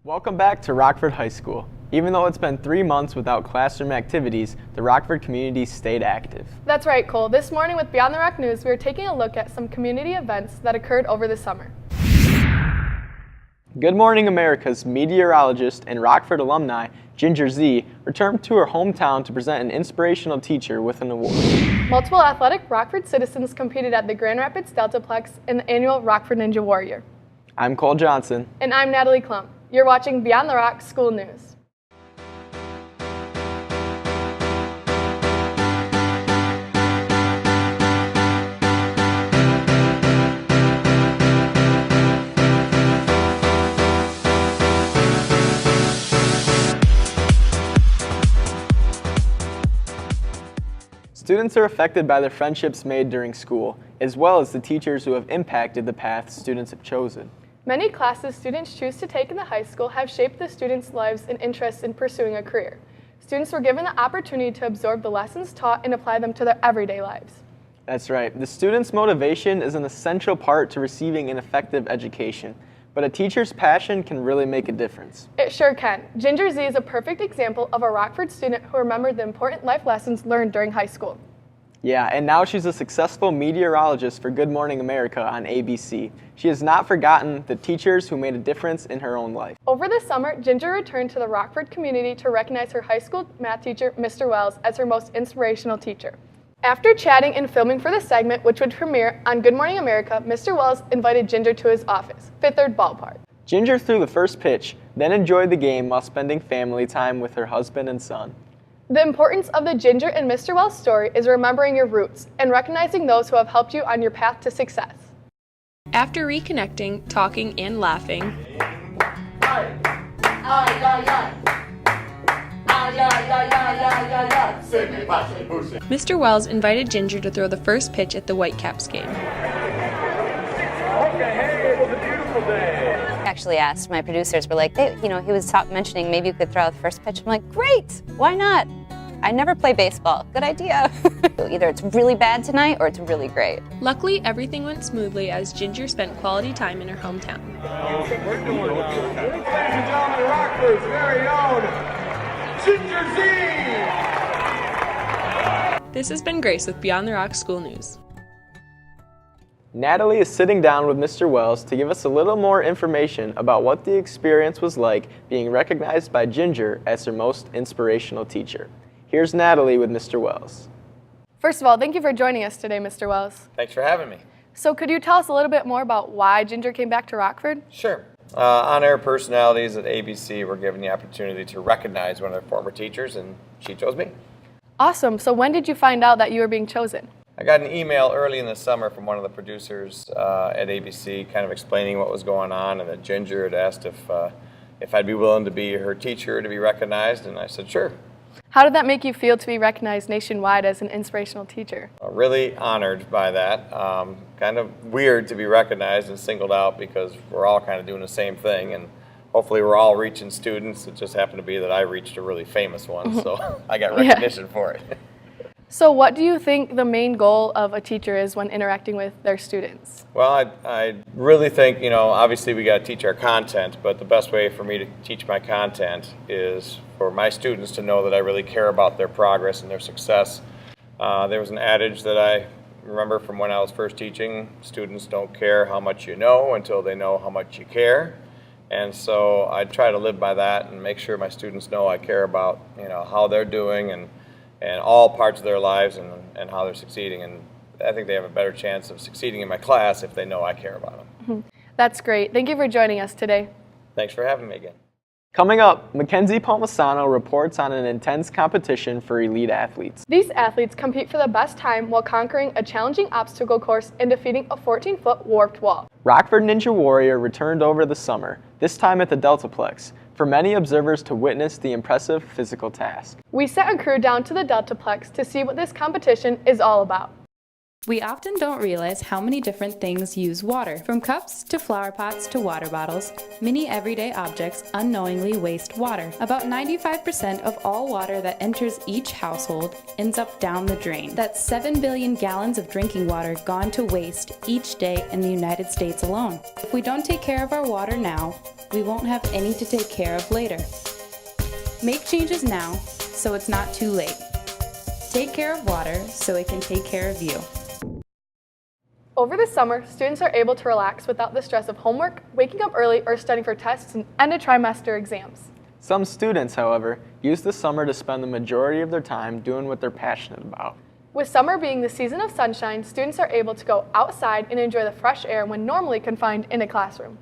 Welcome back to Rockford High School. Even though it's been 3 months without classroom activities, the Rockford community stayed active. That's right, Cole. This morning with Beyond the Rock News, we are taking a look at some community events that occurred over the summer. Good Morning America's meteorologist and Rockford alumni, Ginger Z, returned to her hometown to present an inspirational teacher with an award. Multiple athletic Rockford citizens competed at the Grand Rapids Deltaplex in the annual Rockford Ninja Warrior. I'm Cole Johnson. And I'm Natalie Clum. You're watching Beyond the Rock School News. Students are affected by the friendships made during school, as well as the teachers who have impacted the path students have chosen. Many classes students choose to take in the high school have shaped the students' lives and interests in pursuing a career. Students were given the opportunity to absorb the lessons taught and apply them to their everyday lives. That's right. The student's motivation is an essential part to receiving an effective education, but a teacher's passion can really make a difference. It sure can. Ginger Z is a perfect example of a Rockford student who remembered the important life lessons learned during high school. Yeah, and now she's a successful meteorologist for Good Morning America on ABC. She has not forgotten the teachers who made a difference in her own life. Over the summer, Ginger returned to the Rockford community to recognize her high school math teacher, Mr. Wells, as her most inspirational teacher. After chatting and filming for the segment, which would premiere on Good Morning America, Mr. Wells invited Ginger to his office, Fifth Third Ballpark. Ginger threw the first pitch, then enjoyed the game while spending family time with her husband and son. The importance of the Ginger and Mr. Wells story is remembering your roots and recognizing those who have helped you on your path to success. After reconnecting, talking, and laughing, Mr. Wells invited Ginger to throw the first pitch at the Whitecaps game. Actually asked my producers, were like, he was mentioning maybe you could throw the first pitch. I'm like, great, why not? I never play baseball. Good idea. Either it's really bad tonight or it's really great. Luckily, everything went smoothly as Ginger spent quality time in her hometown. Ladies and gentlemen, Rockford's very own Ginger Z! This has been Grace with Beyond the Rock School News. Natalie is sitting down with Mr. Wells to give us a little more information about what the experience was like being recognized by Ginger as her most inspirational teacher. Here's Natalie with Mr. Wells. First of all, thank you for joining us today, Mr. Wells. Thanks for having me. So could you tell us a little bit more about why Ginger came back to Rockford? Sure. On-air personalities at ABC were given the opportunity to recognize one of their former teachers, and she chose me. Awesome. So when did you find out that you were being chosen? I got an email early in the summer from one of the producers at ABC kind of explaining what was going on, and that Ginger had asked if I'd be willing to be her teacher to be recognized, and I said sure. How did that make you feel to be recognized nationwide as an inspirational teacher? Really honored by that. Kind of weird to be recognized and singled out because we're all kind of doing the same thing, and hopefully we're all reaching students. It just happened to be that I reached a really famous one, so I got recognition for it. So what do you think the main goal of a teacher is when interacting with their students? Well, I really think, obviously we got to teach our content, but the best way for me to teach my content is for my students to know that I really care about their progress and their success. There was an adage that I remember from when I was first teaching: students don't care how much you know until they know how much you care. And so I try to live by that and make sure my students know I care about, how they're doing and all parts of their lives and how they're succeeding. And I think they have a better chance of succeeding in my class if they know I care about them. That's great. Thank you for joining us today. Thanks for having me again. Coming up, Mackenzie Palmisano reports on an intense competition for elite athletes. These athletes compete for the best time while conquering a challenging obstacle course and defeating a 14-foot warped wall. Rockford Ninja Warrior returned over the summer, this time at the Deltaplex, for many observers to witness the impressive physical task. We sent a crew down to the Deltaplex to see what this competition is all about. We often don't realize how many different things use water. From cups to flower pots to water bottles, many everyday objects unknowingly waste water. About 95% of all water that enters each household ends up down the drain. That's 7 billion gallons of drinking water gone to waste each day in the United States alone. If we don't take care of our water now, we won't have any to take care of later. Make changes now so it's not too late. Take care of water so it can take care of you. Over the summer, students are able to relax without the stress of homework, waking up early, or studying for tests and end-of-trimester exams. Some students, however, use the summer to spend the majority of their time doing what they're passionate about. With summer being the season of sunshine, students are able to go outside and enjoy the fresh air when normally confined in a classroom.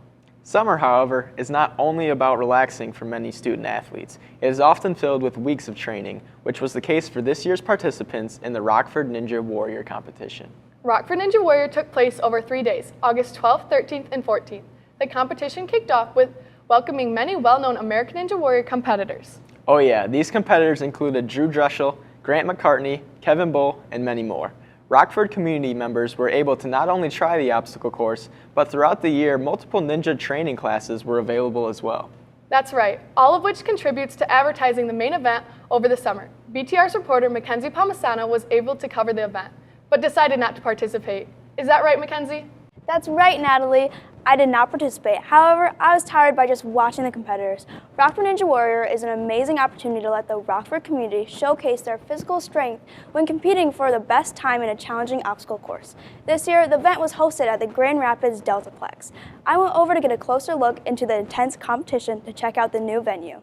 Summer, however, is not only about relaxing for many student athletes. It is often filled with weeks of training, which was the case for this year's participants in the Rockford Ninja Warrior competition. Rockford Ninja Warrior took place over 3 days, August 12th, 13th, and 14th. The competition kicked off with welcoming many well-known American Ninja Warrior competitors. Oh yeah, these competitors included Drew Dreschel, Grant McCartney, Kevin Bull, and many more. Rockford community members were able to not only try the obstacle course, but throughout the year, multiple ninja training classes were available as well. That's right, all of which contributes to advertising the main event over the summer. BTR's reporter Mackenzie Palmisano was able to cover the event, but decided not to participate. Is that right, Mackenzie? That's right, Natalie. I did not participate. However, I was tired by just watching the competitors. Rockford Ninja Warrior is an amazing opportunity to let the Rockford community showcase their physical strength when competing for the best time in a challenging obstacle course. This year, the event was hosted at the Grand Rapids Deltaplex. I went over to get a closer look into the intense competition to check out the new venue.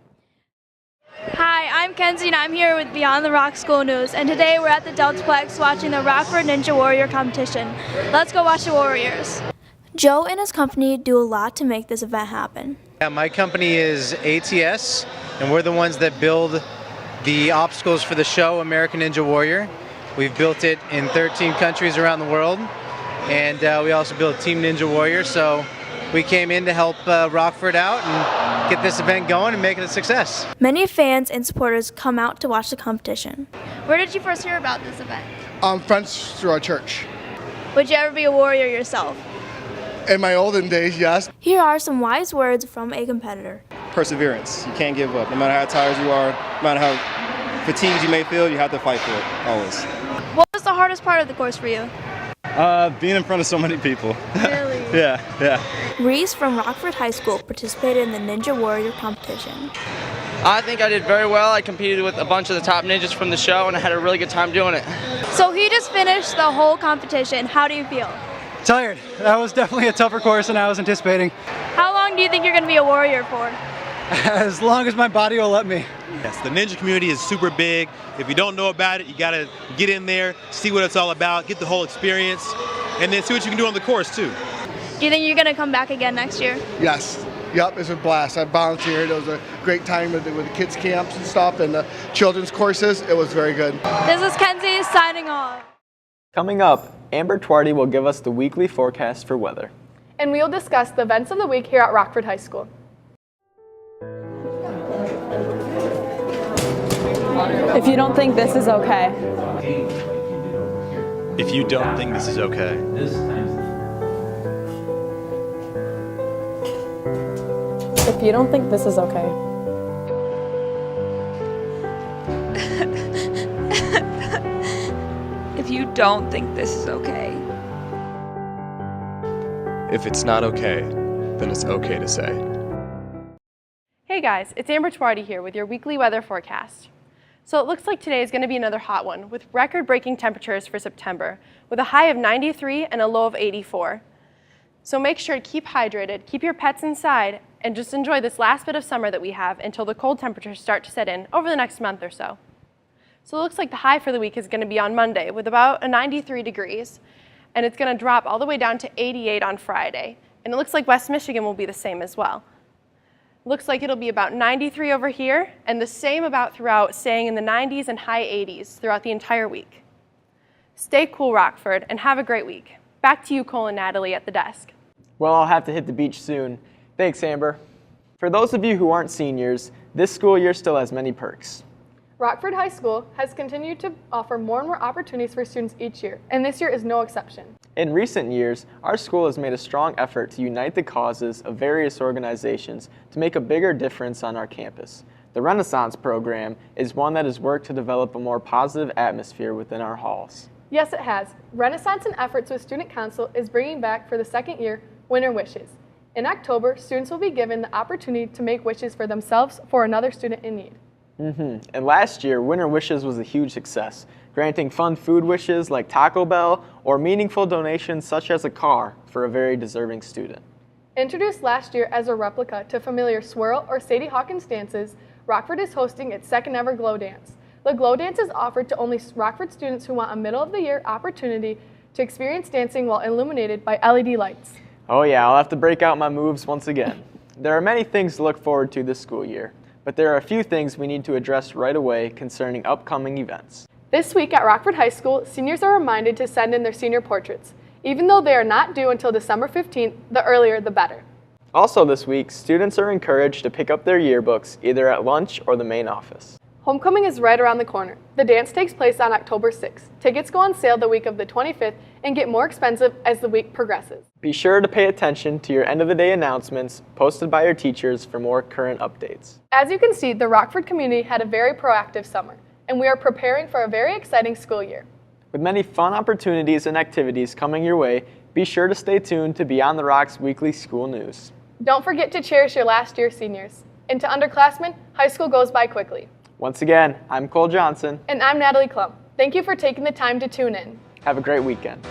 Hi, I'm Kenzie and I'm here with Beyond the Rock School News, and today we're at the Deltaplex watching the Rockford Ninja Warrior competition. Let's go watch the Warriors. Joe and his company do a lot to make this event happen. Yeah, my company is ATS, and we're the ones that build the obstacles for the show American Ninja Warrior. We've built it in 13 countries around the world, and we also built Team Ninja Warrior, so we came in to help Rockford out and get this event going and make it a success. Many fans and supporters come out to watch the competition. Where did you first hear about this event? Friends through our church. Would you ever be a warrior yourself? In my olden days, yes. Here are some wise words from a competitor. Perseverance. You can't give up. No matter how tired you are, no matter how fatigued you may feel, you have to fight for it, always. What was the hardest part of the course for you? Being in front of so many people. Really? Yeah. Reese from Rockford High School participated in the Ninja Warrior competition. I think I did very well. I competed with a bunch of the top ninjas from the show, and I had a really good time doing it. So he just finished the whole competition. How do you feel? Tired. That was definitely a tougher course than I was anticipating. How long do you think you're going to be a warrior for? As long as my body will let me. Yes, the ninja community is super big. If you don't know about it, you got to get in there, see what it's all about, get the whole experience, and then see what you can do on the course too. Do you think you're going to come back again next year? Yes. Yep, it's a blast. I volunteered. It was a great time with the kids' camps and stuff and the children's courses. It was very good. This is Kenzie signing off. Coming up, Amber Twardy will give us the weekly forecast for weather. And we will discuss the events of the week here at Rockford High School. If you don't think this is okay. If you don't think this is okay. If you don't think this is okay. If you don't think this is okay. If it's not okay, then it's okay to say. Hey guys, it's Amber Twardy here with your weekly weather forecast. So it looks like today is going to be another hot one with record-breaking temperatures for September with a high of 93 and a low of 84. So make sure to keep hydrated, keep your pets inside, and just enjoy this last bit of summer that we have until the cold temperatures start to set in over the next month or so. So it looks like the high for the week is going to be on Monday with about a 93 degrees, and it's going to drop all the way down to 88 on Friday. And it looks like West Michigan will be the same as well. Looks like it'll be about 93 over here, and the same about throughout, staying in the 90s and high 80s throughout the entire week. Stay cool, Rockford, and have a great week. Back to you, Cole and Natalie, at the desk. Well, I'll have to hit the beach soon. Thanks, Amber. For those of you who aren't seniors, this school year still has many perks. Rockford High School has continued to offer more and more opportunities for students each year, and this year is no exception. In recent years, our school has made a strong effort to unite the causes of various organizations to make a bigger difference on our campus. The Renaissance program is one that has worked to develop a more positive atmosphere within our halls. Yes, it has. Renaissance and Efforts with Student Council is bringing back for the second year Winter Wishes. In October, students will be given the opportunity to make wishes for themselves for another student in need. And last year, Winter Wishes was a huge success, granting fun food wishes like Taco Bell or meaningful donations such as a car for a very deserving student. Introduced last year as a replica to familiar swirl or Sadie Hawkins dances, Rockford is hosting its second ever Glow Dance. The Glow Dance is offered to only Rockford students who want a middle-of-the-year opportunity to experience dancing while illuminated by LED lights. Oh yeah, I'll have to break out my moves once again. There are many things to look forward to this school year, but there are a few things we need to address right away concerning upcoming events. This week at Rockford High School, seniors are reminded to send in their senior portraits. Even though they are not due until December 15th, the earlier the better. Also this week, students are encouraged to pick up their yearbooks either at lunch or the main office. Homecoming is right around the corner. The dance takes place on October 6th. Tickets go on sale the week of the 25th and get more expensive as the week progresses. Be sure to pay attention to your end-of-the-day announcements posted by your teachers for more current updates. As you can see, the Rockford community had a very proactive summer, and we are preparing for a very exciting school year. With many fun opportunities and activities coming your way, be sure to stay tuned to Beyond the Rocks weekly school news. Don't forget to cherish your last year seniors. And to underclassmen, high school goes by quickly. Once again, I'm Cole Johnson. And I'm Natalie Clum. Thank you for taking the time to tune in. Have a great weekend.